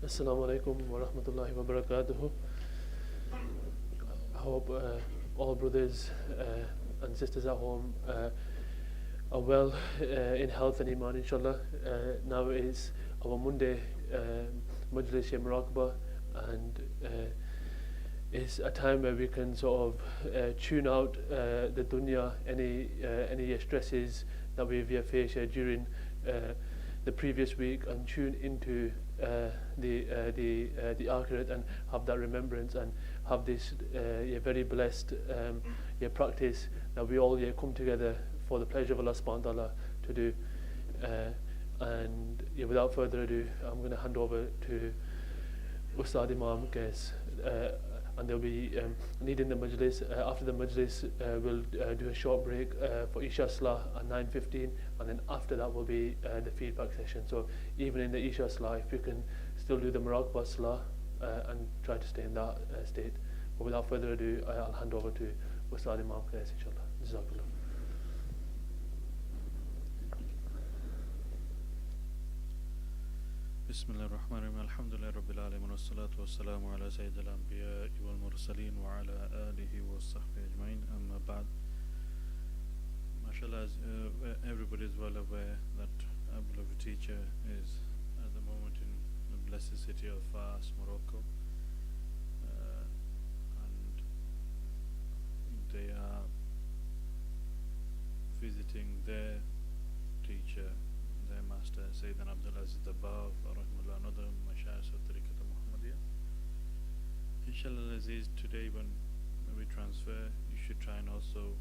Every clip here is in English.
Assalamu alaikum wa rahmatullahi wa barakatuhu. I hope all brothers and sisters at home are well in health and iman, inshallah. Now is our Monday majlis Muraqabah, and it's a time where we can sort of tune out the dunya, any stresses that we've faced during the previous week, and tune into the akhirat, and have that remembrance, and have this very blessed practice that we all come together for the pleasure of Allah subhanahu wa ta'ala to do. And without further ado, I'm going to hand over to Ustad Imam Qais, and they'll be leading the majlis. After the majlis, we'll do a short break for Isha Salah at 9:15, and then after that will be the feedback session. So even in the Isha Salah, if you can still do the Muraqabah Salah and try to stay in that state. But without further ado, I'll hand over to Ustad Imam Qais, inshallah. Jazakallah. بسم الله الرحمن الرحيم الحمد لله رب العالمين والصلاة والسلام على سيد الأنبياء والمرسلين وعلى آله وصحبه أجمعين أما بعد. MashaAllah, everybody is well aware that our beloved teacher is at the moment in the blessed city of Fas, Morocco, and they are visiting their teacher, their master, Sayyidina Abdul Aziz Abab, another mashayikh of Tareeqah Muhammadiyah. Inshallah Aziz, today when we transfer, you should try and also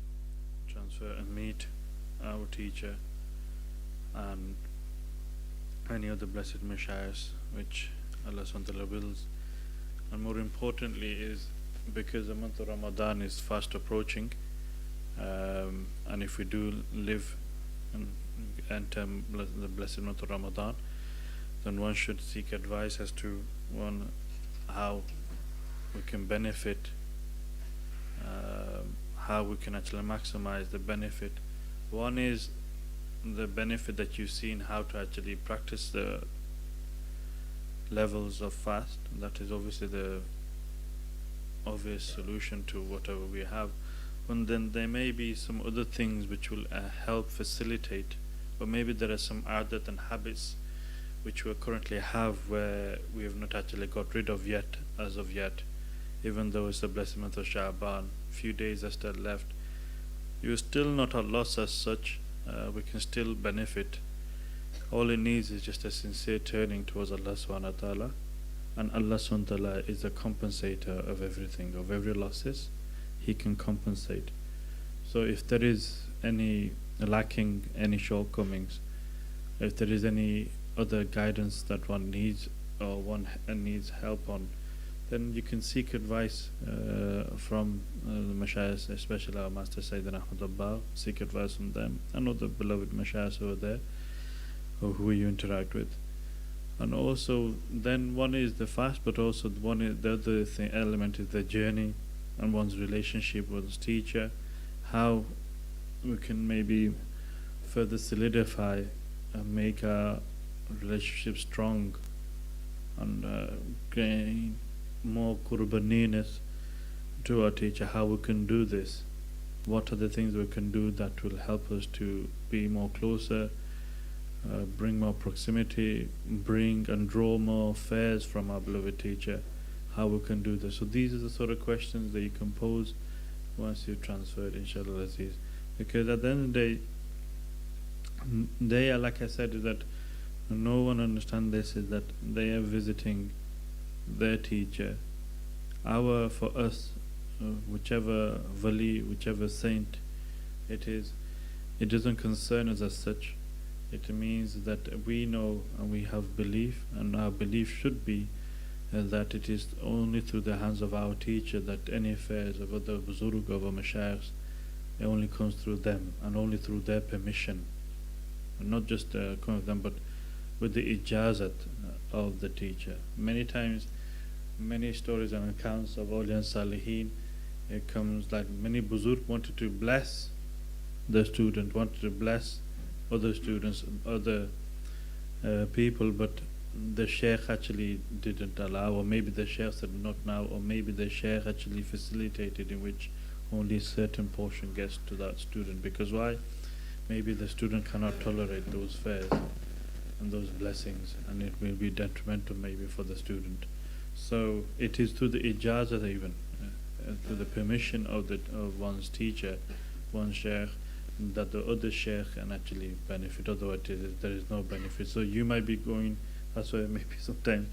transfer and meet our teacher and any other blessed mashayikhs which Allah subhanahu wa ta'ala wills. And more importantly is because the month of Ramadan is fast approaching, and if we do live and enter the blessed month of Ramadan, then one should seek advice as to one, how we can benefit, how we can actually maximize the benefit. One is the benefit that you see in how to actually practice the levels of fast. That is obviously the obvious solution to whatever we have. And then there may be some other things which will help facilitate, or maybe there are some adat and habits which we currently have where we have not actually got rid of yet, as of yet, even though it's the blessed month of Sha'ban, few days are still left. You're still not at loss as such. We can still benefit. All it needs is just a sincere turning towards Allah subhanahu wa ta'ala, and Allah subhanahu wa ta'ala is the compensator of everything, of every losses. He can compensate. So if there is any lacking, any shortcomings, if there is any other guidance that one needs, or one needs help on, then you can seek advice from the mashayikhs, especially our master Sayyidina Ahmad Abba. Seek advice from them and other beloved mashayikhs over there who you interact with. And also then one is the fast, but also one is the other element is the journey and one's relationship with his teacher, how we can maybe further solidify and make our relationship strong, and gain more qurbaniness to our teacher. How we can do this, what are the things we can do that will help us to be more closer, bring more proximity, bring and draw more fares from our beloved teacher, how we can do this. So these are the sort of questions that you can pose once you've transferred, inshallah Aziz. Because at the end of the day, they are, like I said, is that no one understands this, is that they are visiting their teacher. For us, whichever wali, whichever saint it is, it doesn't concern us as such. It means that we know and we have belief, and our belief should be that it is only through the hands of our teacher that any affairs of other buzurg, of our mashayikhs, it only comes through them and only through their permission. And not just coming with them, but with the ijazat of the teacher. Many times, many stories and accounts of awliya and salihin, it comes like many buzurg wanted to bless the student, wanted to bless other students, other people, but the sheikh actually didn't allow, or maybe the sheikh said not now, or maybe the sheikh actually facilitated in which only a certain portion gets to that student. Because why? Maybe the student cannot tolerate those fares and those blessings, and it will be detrimental maybe for the student. So it is through the ijazah even, through the permission of one's teacher, one sheikh, that the other sheikh can actually benefit. Otherwise, there is no benefit. So you might be going. That's why maybe sometimes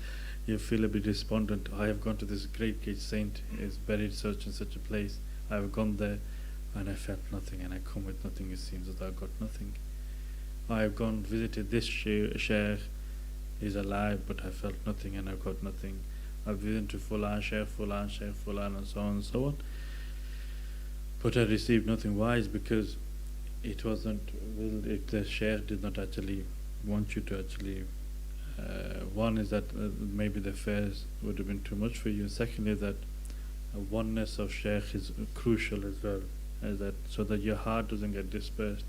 you feel a bit despondent. I have gone to this great saint, is buried such and such a place. I have gone there, and I felt nothing, and I come with nothing. It seems that I got nothing. I have gone visited this sheikh. He's alive, but I felt nothing, and I got nothing. I've visited to Fulan sheikh, and so on and so on. But I received nothing. Why? Is because it wasn't. The sheikh did not actually want you to actually. One is that maybe the fares would have been too much for you. And secondly, that oneness of sheikh is crucial as well, as that so that your heart doesn't get dispersed.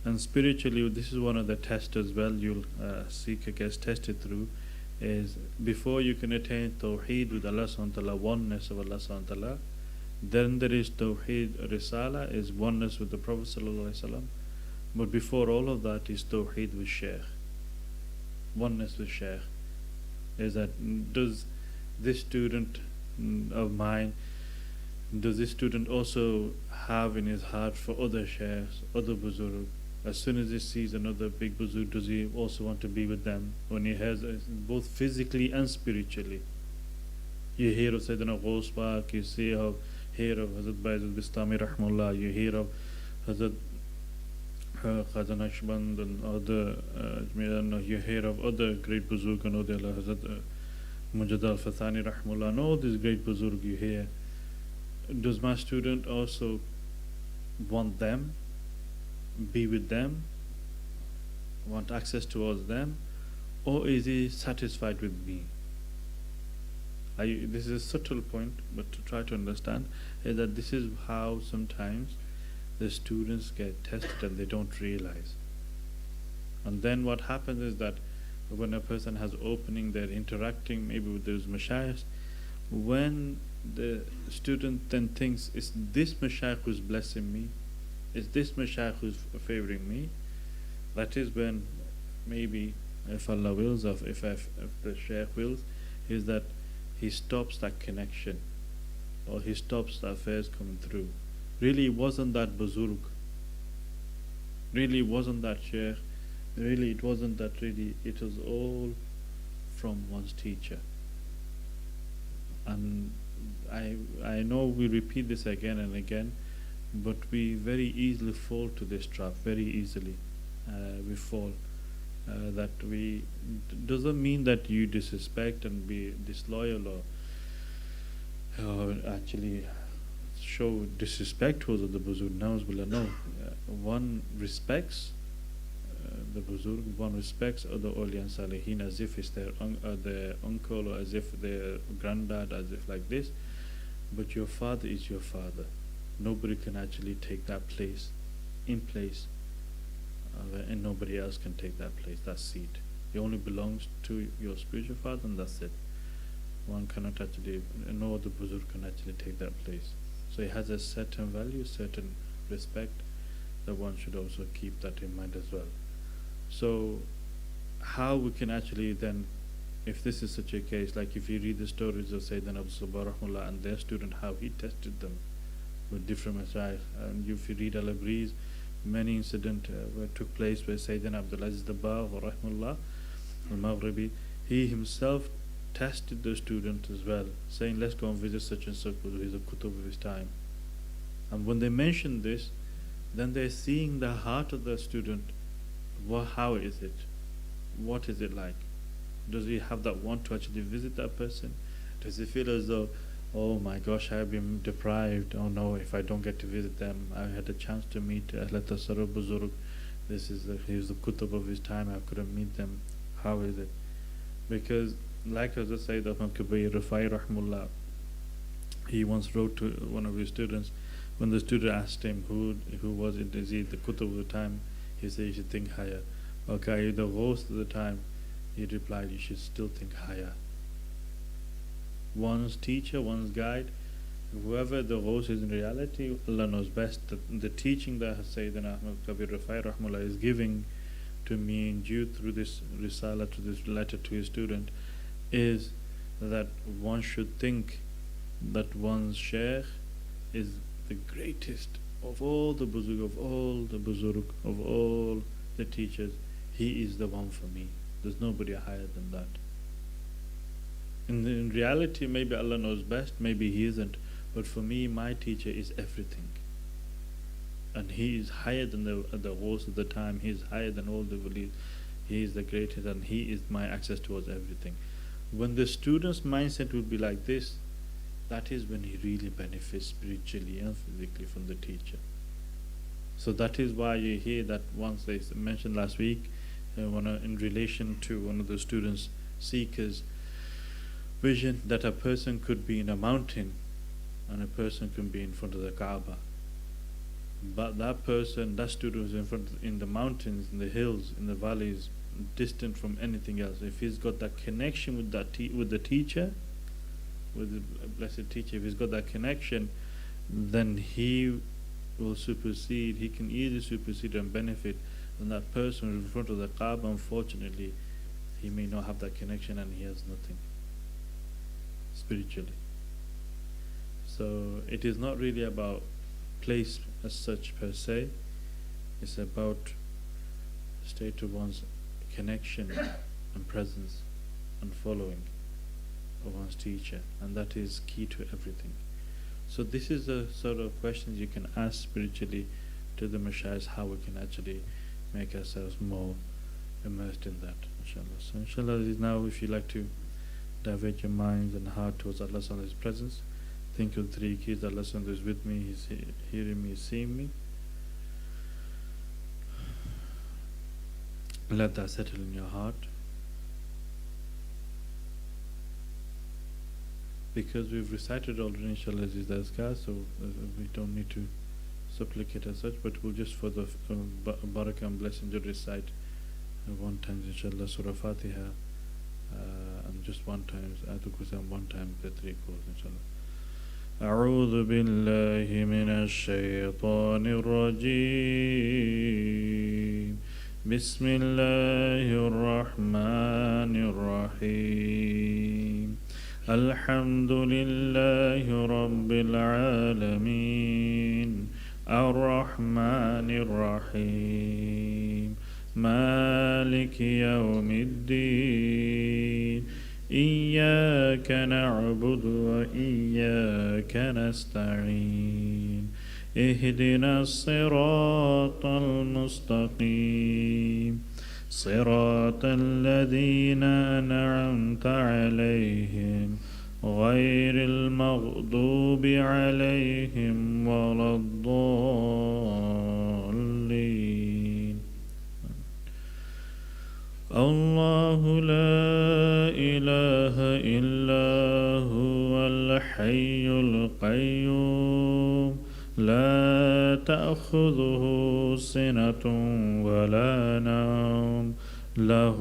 And spiritually, this is one of the tests as well. You'll seeker gets tested through. Is before you can attain tawheed with Allah subhanahu wa ta'ala, oneness of Allah subhanahu wa ta'ala, then there is tawheed risala, is oneness with the Prophet sallallahu alaihi wasallam. But before all of that is tawheed with sheikh, oneness with sheikh. Is that, does this student of mine, does this student also have in his heart for other sheikhs, other buzurg? As soon as he sees another big buzurg, does he also want to be with them? When he has both physically and spiritually. You hear of Sayyidina Ghaus Pak, you hear of Hazrat Bayezid Bistami Rahmullah, you hear of Hazrat Khazan Naqshband and other, you hear of other great buzurg and other, Hazrat Mujad al-Fathani Rahmullah, and all these great buzurg you hear. Does my student also want them, be with them, want access towards them, or is he satisfied with me? This is a subtle point, but to try to understand is that this is how sometimes the students get tested and they don't realize. And then what happens is that when a person has opening, they're interacting maybe with those mashayikhs, when the student then thinks, is this mashayikh who's blessing me? Is this mashayikh who's favoring me? That is when maybe, if Allah wills, if the shaykh wills, is that he stops that connection, or he stops the affairs coming through. Really, it wasn't that buzurg. Really, it wasn't that shaykh. Really, it wasn't that. Really, it was all from one's teacher. And I know we repeat this again and again, but we very easily fall to this trap. Very easily, we fall. That we doesn't mean that you disrespect and be disloyal or actually show disrespect towards the buzurg. No, one respects the buzurg, one respects other awliya and salihin as if it's their uncle, or as if their granddad, as if like this. But your father is your father. Nobody can actually take that place, and nobody else can take that place, that seat. It only belongs to your spiritual father, and that's it. One cannot actually, no other buzurg can actually take that place. So it has a certain value, certain respect, that one should also keep that in mind as well. So how we can actually then, if this is such a case, like if you read the stories of Sayyidina Abu Sabah Rahmullah and their student, how he tested them with different masayikh, and if you read Al-Abriz, many incidents took place where Sayyidina Abdul Aziz Dabbagh Rahmullah Al-Maghribi, he himself tested the student as well, saying, let's go and visit such and such, who is a kutub of his time. And when they mention this, then they're seeing the heart of the student. How is it? What is it like? Does he have that want to actually visit that person? Does he feel as though, oh my gosh, I have been deprived, oh no, if I don't get to visit them, I had a chance to meet Ahlata Sarab Buzurg, he was the kutub of his time, I couldn't meet them. How is it? Because like Hazrat Sayyid Ahmad Kubayr Rafai Rahmullah, he once wrote to one of his students, when the student asked him who was it, is he the kutub of the time, he said, you should think higher. Okay, are you the ghost of the time? He replied, you should still think higher. One's teacher, one's guide, whoever the Ghaus is in reality, Allah knows best. The teaching that Sayyidina Ahmad Kabir Rafai Rahmullah is giving to me and you through this risala, to this letter to his student, is that one should think that one's Shaykh is the greatest of all the Buzurg, of all the teachers. He is the one for me. There's nobody higher than that. In reality, maybe Allah knows best, maybe He isn't. But for me, my teacher is everything. And he is higher than the Ghaus of the time. He is higher than all the walis. He is the greatest, and he is my access towards everything. When the student's mindset would be like this, that is when he really benefits spiritually and physically from the teacher. So that is why you hear that once they mentioned last week, in relation to one of the students' seekers' vision, that a person could be in a mountain and a person can be in front of the Kaaba. But that person, that student is in the mountains, in the hills, in the valleys, distant from anything else. If he's got that connection with with the teacher, with the blessed teacher, if he's got that connection, then he will supersede. He can easily supersede and benefit. And that person in front of the Kaaba, unfortunately, he may not have that connection and he has nothing spiritually. So it is not really about place as such per se. It's about state of one's connection and presence and following of one's teacher, and that is key to everything. So this is the sort of questions you can ask spiritually to the Mashaykhs, how we can actually make ourselves more immersed in that, inshallah. So inshallah, now if you like to divert your minds and heart towards Allah and His presence, think of three keys. Allah is with me, He's hearing me, He's seeing me. Let that settle in your heart. Because we've recited already, inshallah, these azkar, so we don't need to supplicate as such, but we'll just for the barakah and blessing to recite one time, inshallah, Surah Fatiha, and just one time, Ayatul Kursi, and one time the three calls, inshallah. أعوذ بالله من الشيطان الرجيم بسم الله الرحمن الرحيم الحمد لله رب العالمين الرحمن الرحيم مالك يوم الدين إياك نعبد وإياك نستعين اهدنا الصراط المستقيم صراط الذين أنعمت عليهم غير المغضوب عليهم ولا الضالين الله لا إله إلا هو الحي القيوم لا تأخذه سنة ولا نوم له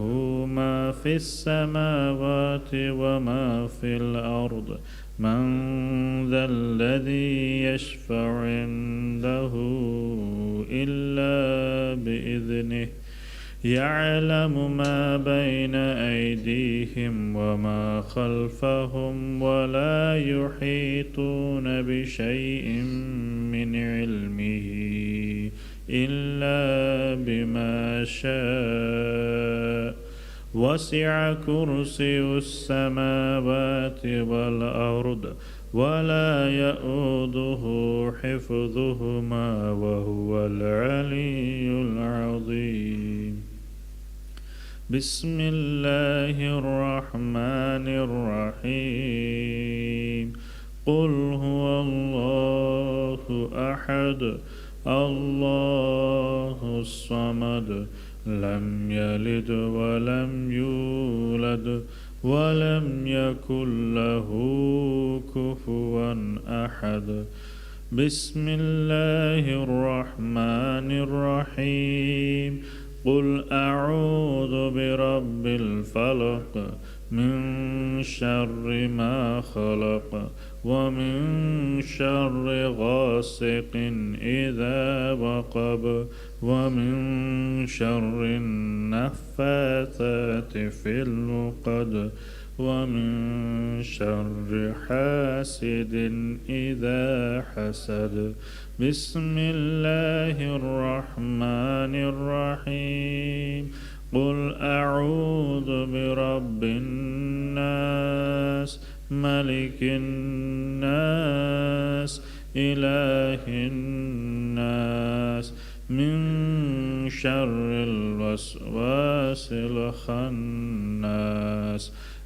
ما في السماوات وما في الأرض من ذا الذي يشفع عنده إلا بإذنه يعلم ما بين أيديهم وما خلفهم ولا يحيطون بشيء من علمه إلا بما شاء وسع كرسي السماوات والأرض ولا يؤوده حفظهما وهو العلي العظيم بسم الله الرحمن الرحيم قل هو الله أحد الله الصمد لم يلد ولم يولد ولم يكن له كفوا أحد بسم الله الرحمن الرحيم قل أعوذ برب الفلق من شر ما خلق ومن شر غاسق إذا وقب ومن شر النفاثات في العقد ومن شر حاسد إذا حسد. بسم الله الرحمن الرحيم. قل أعوذ برب الناس ملك الناس إله الناس من شر الوسواس الخناس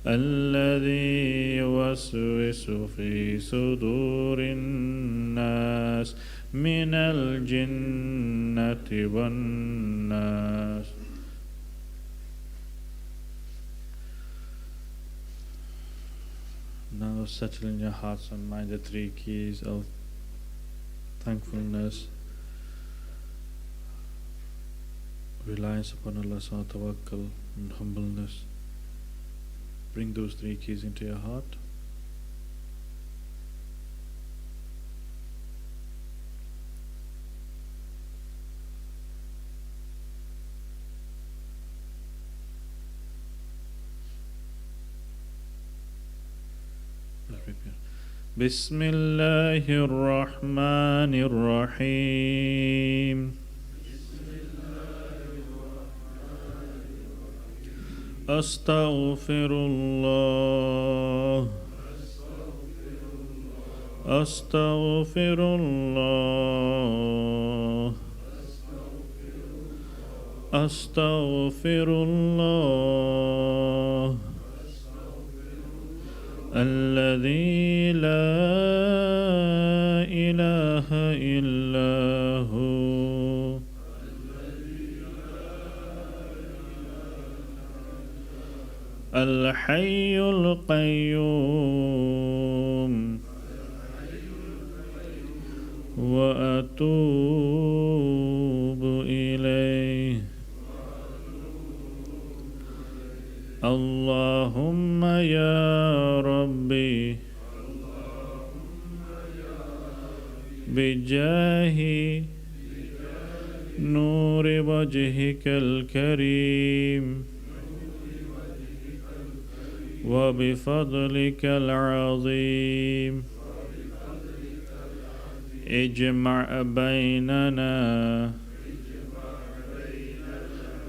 الذي يوسوس في صدور الناس من الجنة والناس. Now settle in your hearts and mind the three keys of thankfulness, reliance upon Allah, tawakkul, and humbleness. Bring those three keys into your heart. بسم الله الرحمن الرحيم. أستغفر الله أستغفر الله أستغفر الله الذي لا إله إلا هو الحي القيوم وأتوب إليه. اللهم يا ربي بجاه نور وجهك الكريم وبفضلك العظيم اجمع بيننا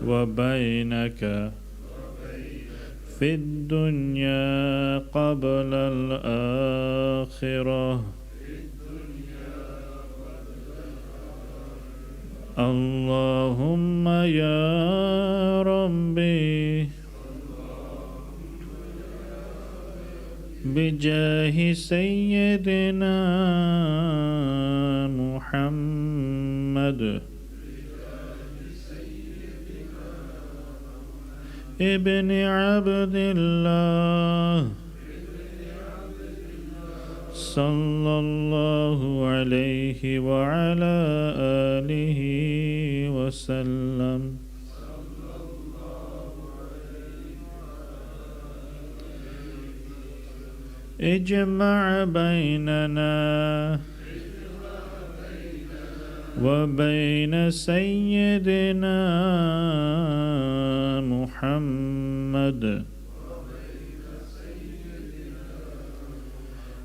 وبينك في الدنيا قبل الآخرة. اللهم يا ربي بجاه سيدنا محمد ابن عبد الله صلى الله عليه وعلى آله وسلم. اجمع بيننا وبين سيدنا محمد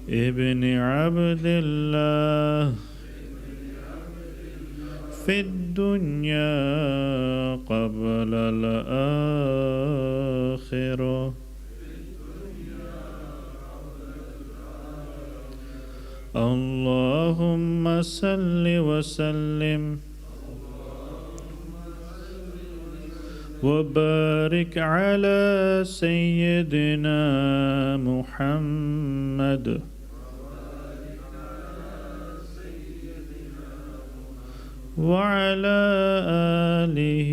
ابن عبد الله في الدنيا قبل الآخرة. اللهم صل وسلم وبارك على سيدنا محمد وعلى آله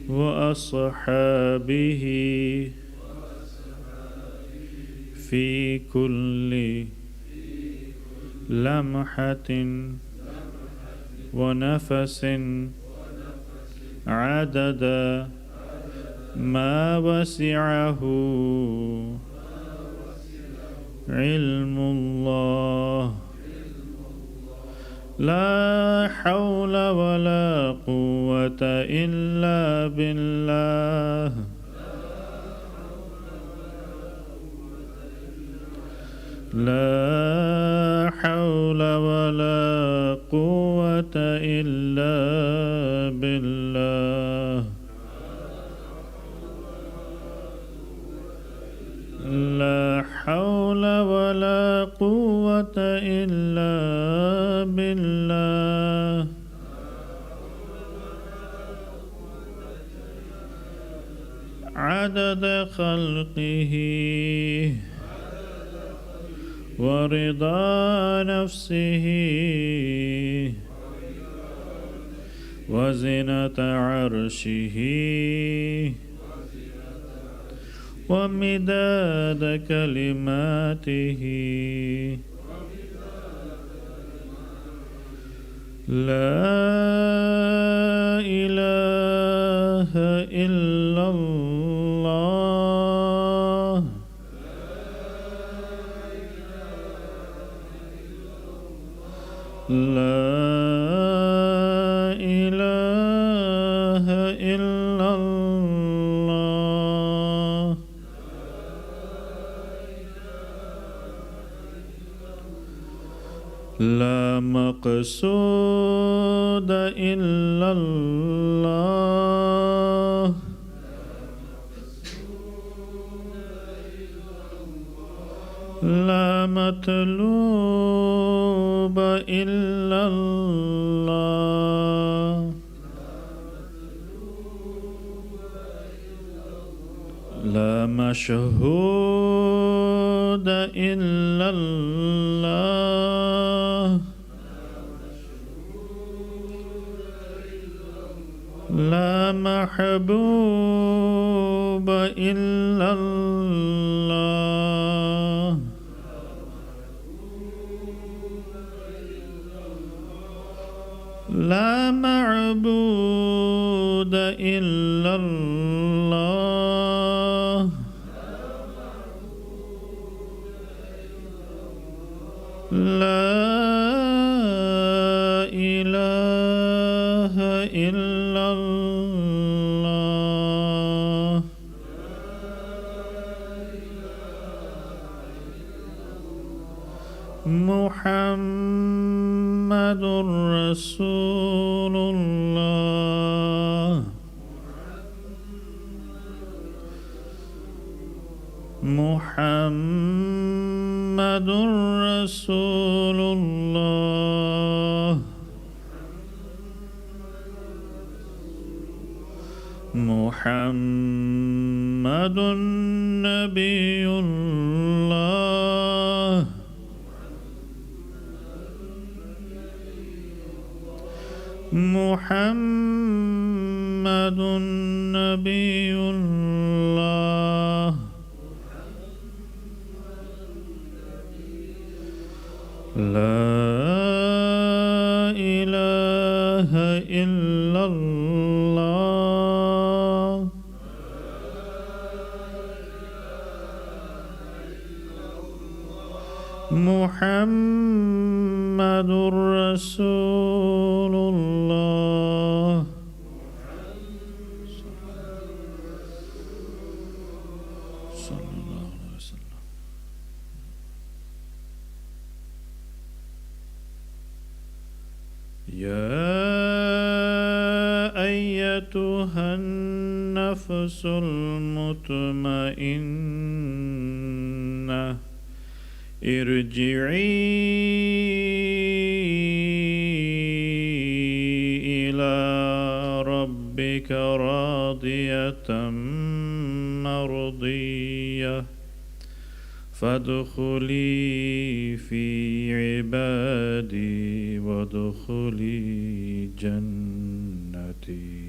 وأصحابه في كل لمحة ونفس عدد ما وسعه علم الله لا حول ولا قوة إلا بالله لا حول ولا قوة إلا بالله لا حول ولا قوة إلا بالله عدد خلقه ورضا نفسه وزنة عرشه ومداد كلماته لا إله إلا الله لا إله إلا الله لا مقصود إلا الله لا مطلوب إلا الله لا مشهود إلا الله لا محبوب إلا الله لا معبود إلا الله لا إله إلا الله محمد رسول الله محمد رسول الله محمد نبي الله محمد نبي الله لا إله إلا الله محمد رسول الله صلى الله عليه وسلم يا أيتها النفس المطمئنة ارجعي إلى ربك راضية مرضية فادخلي في عبادي وادخلي جنتي.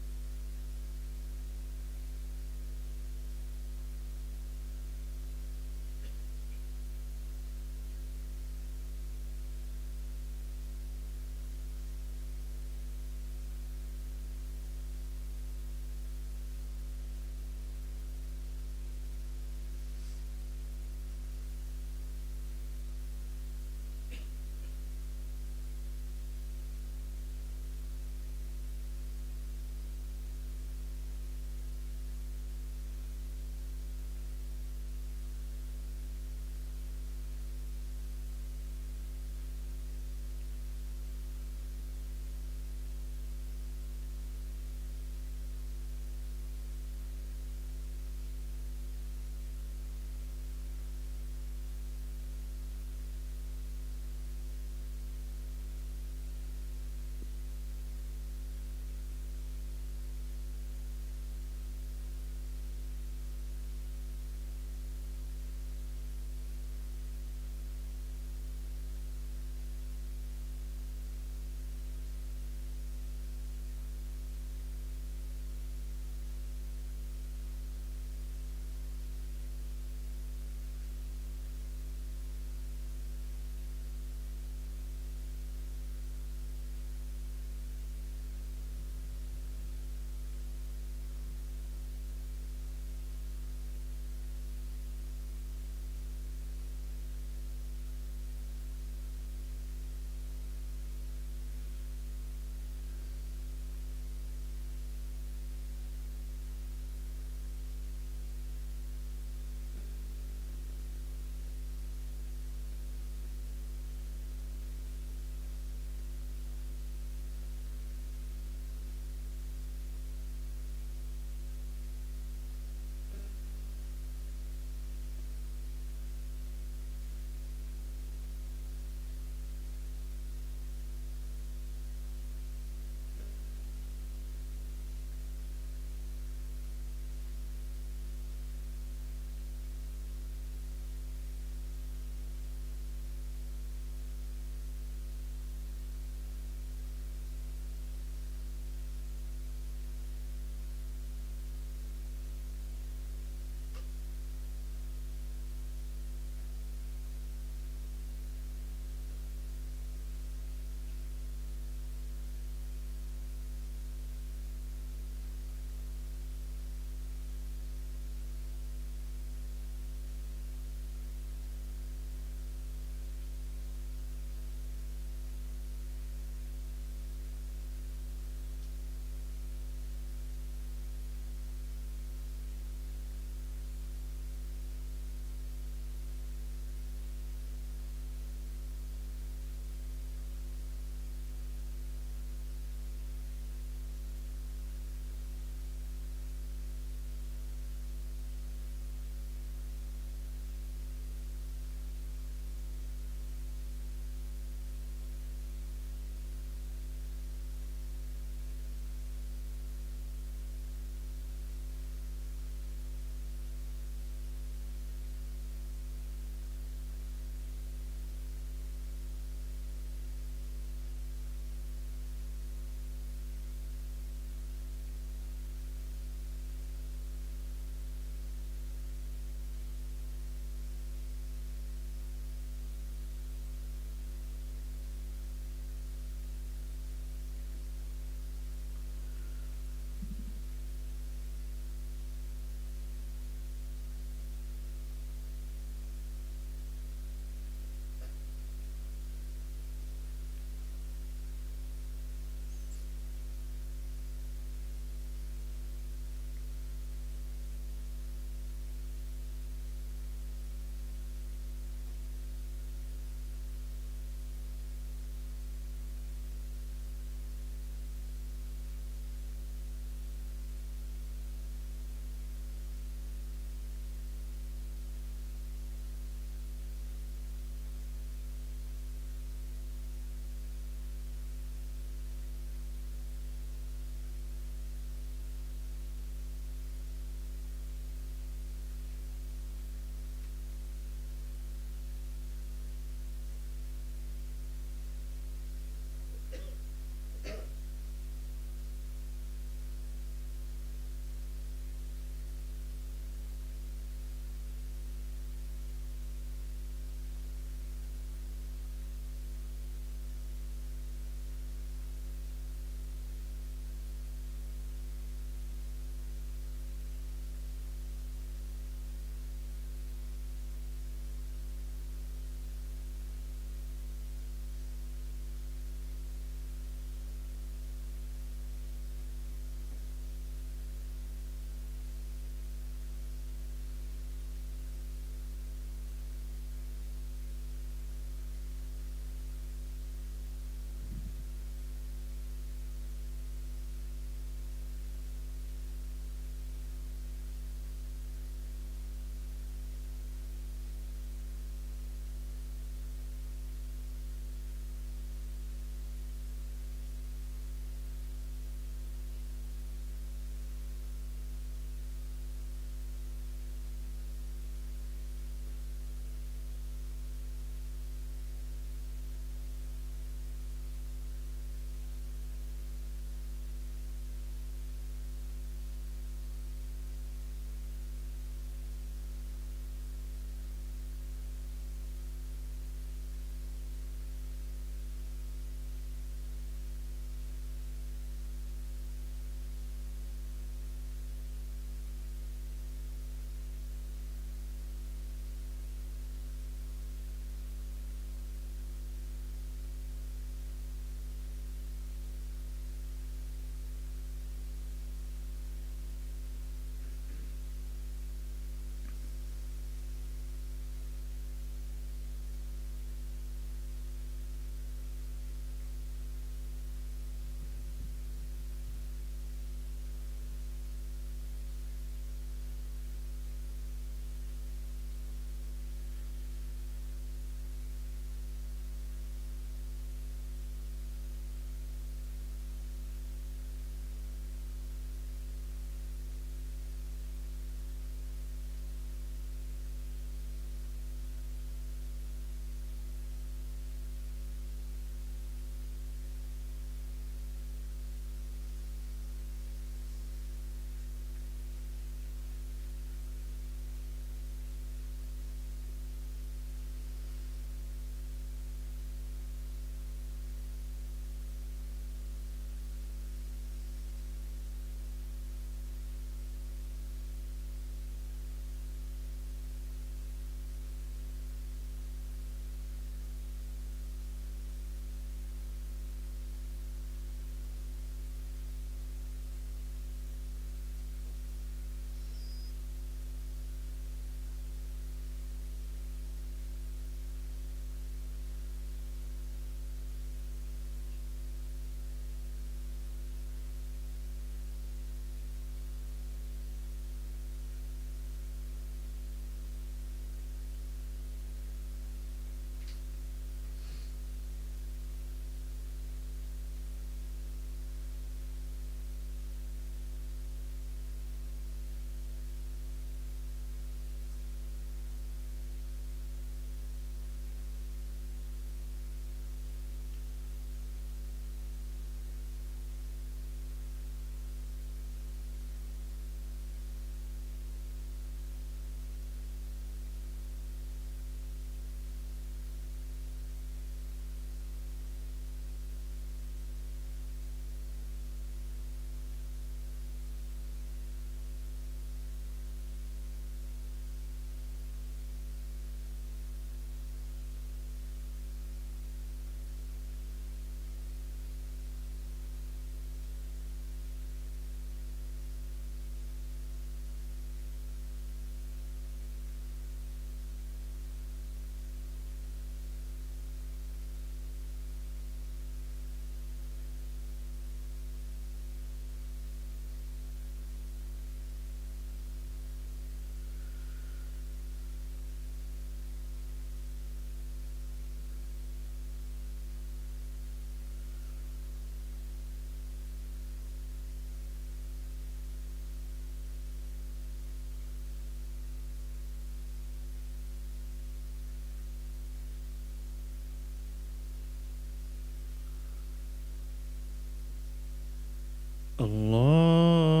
اللهم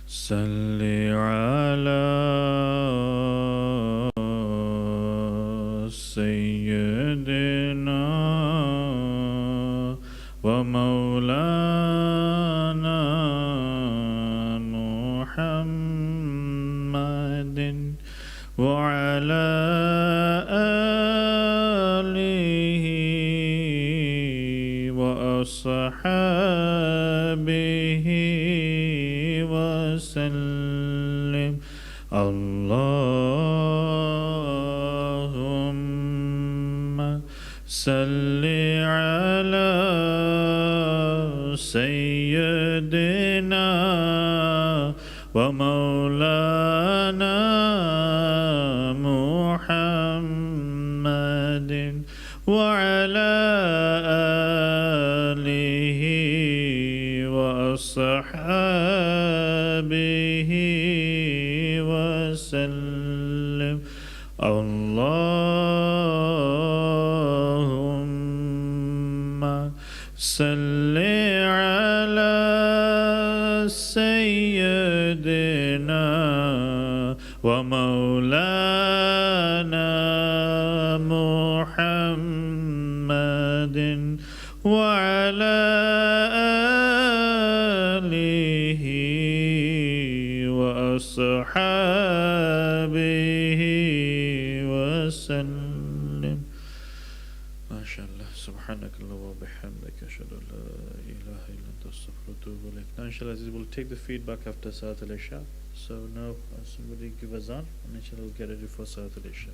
صل على سيدنا ومولانا محمد وعلى آله وأصحابه وسلم. اللهم صل على سيدنا ومولانا محمد وعلى آله وأصحابه وسلم. اللهم صل على سيدنا ومولانا محمد وعلى آله وأصحابه وسلم. ما شاء الله. سبحانك اللهم وبحمدك أشهد أن لا إله إلا أنت أستغفرك وأتوب إليك. Now inshallah we'll take the feedback after Salat al-Isha. So now somebody give azan and inshallah we'll get ready for Salat al-Isha.